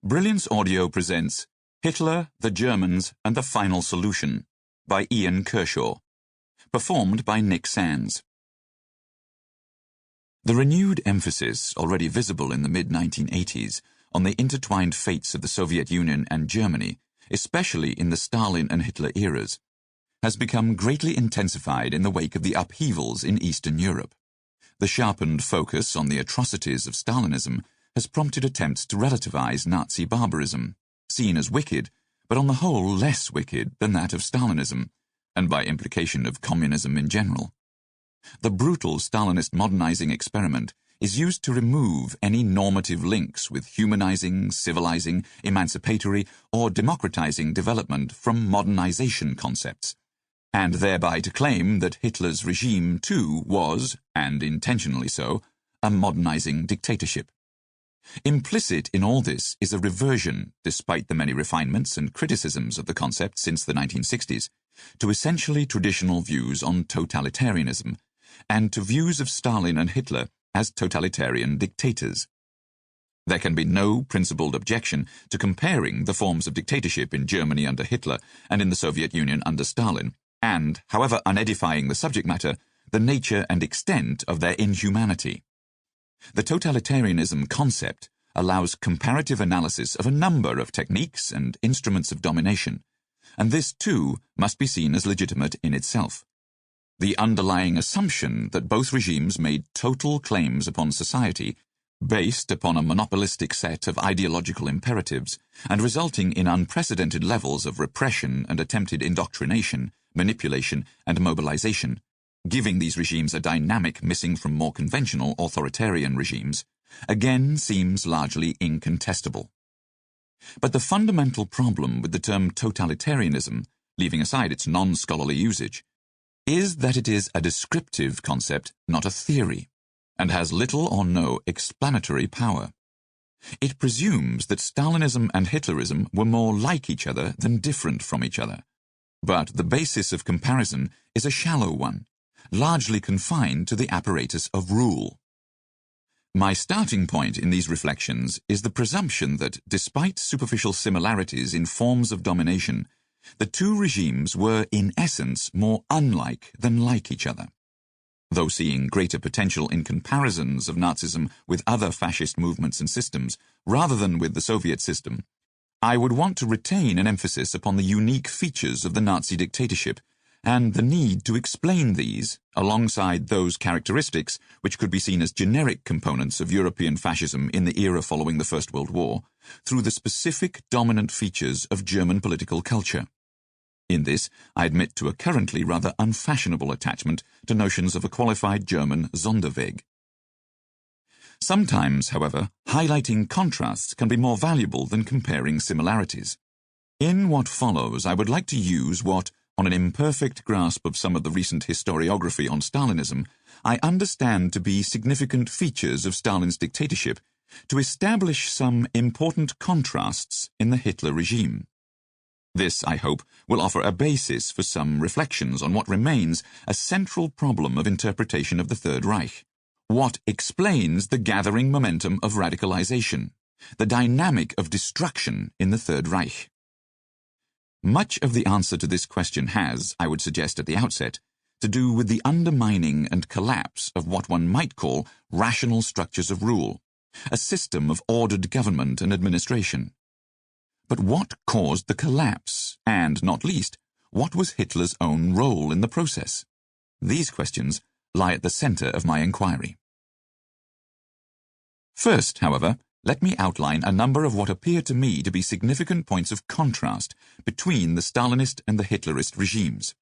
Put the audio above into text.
Brilliance Audio presents Hitler, the Germans, and the Final Solution by Ian Kershaw, performed by Nick Sands. The renewed emphasis, already visible in the mid-1980s, on the intertwined fates of the Soviet Union and Germany, especially in the Stalin and Hitler eras, has become greatly intensified in the wake of the upheavals in Eastern Europe. The sharpened focus on the atrocities of Stalinism has prompted attempts to relativize Nazi barbarism, seen as wicked, but on the whole less wicked than that of Stalinism, and by implication of communism in general. The brutal Stalinist modernizing experiment is used to remove any normative links with humanizing, civilizing, emancipatory, or democratizing development from modernization concepts, and thereby to claim that Hitler's regime too was, and intentionally so, a modernizing dictatorship. Implicit in all this is a reversion, despite the many refinements and criticisms of the concept since the 1960s, to essentially traditional views on totalitarianism, and to views of Stalin and Hitler as totalitarian dictators. There can be no principled objection to comparing the forms of dictatorship in Germany under Hitler and in the Soviet Union under Stalin, and, however unedifying the subject matter, the nature and extent of their inhumanity. The totalitarianism concept allows comparative analysis of a number of techniques and instruments of domination, and this too must be seen as legitimate in itself. The underlying assumption that both regimes made total claims upon society, based upon a monopolistic set of ideological imperatives, and resulting in unprecedented levels of repression and attempted indoctrination, manipulation, and mobilization, giving these regimes a dynamic missing from more conventional authoritarian regimes, again seems largely incontestable. But the fundamental problem with the term totalitarianism, leaving aside its non-scholarly usage, is that it is a descriptive concept, not a theory, and has little or no explanatory power. It presumes that Stalinism and Hitlerism were more like each other than different from each other, but the basis of comparison is a shallow one, largely confined to the apparatus of rule. My starting point in these reflections is the presumption that, despite superficial similarities in forms of domination, the two regimes were, in essence, more unlike than like each other. Though seeing greater potential in comparisons of Nazism with other fascist movements and systems, rather than with the Soviet system, I would want to retain an emphasis upon the unique features of the Nazi dictatorship, and the need to explain these, alongside those characteristics which could be seen as generic components of European fascism in the era following the First World War, through the specific dominant features of German political culture. In this, I admit to a currently rather unfashionable attachment to notions of a qualified German Sonderweg. Sometimes, however, highlighting contrasts can be more valuable than comparing similarities. In what follows, I would like to use what, on an imperfect grasp of some of the recent historiography on Stalinism, I understand to be significant features of Stalin's dictatorship, to establish some important contrasts in the Hitler regime. This, I hope, will offer a basis for some reflections on what remains a central problem of interpretation of the Third Reich. What explains the gathering momentum of radicalization, the dynamic of destruction in the Third Reich? Much of the answer to this question has, I would suggest at the outset, to do with the undermining and collapse of what one might call rational structures of rule, a system of ordered government and administration. But what caused the collapse, and, not least, what was Hitler's own role in the process? These questions lie at the center of my inquiry. First, however, let me outline a number of what appear to me to be significant points of contrast between the Stalinist and the Hitlerist regimes.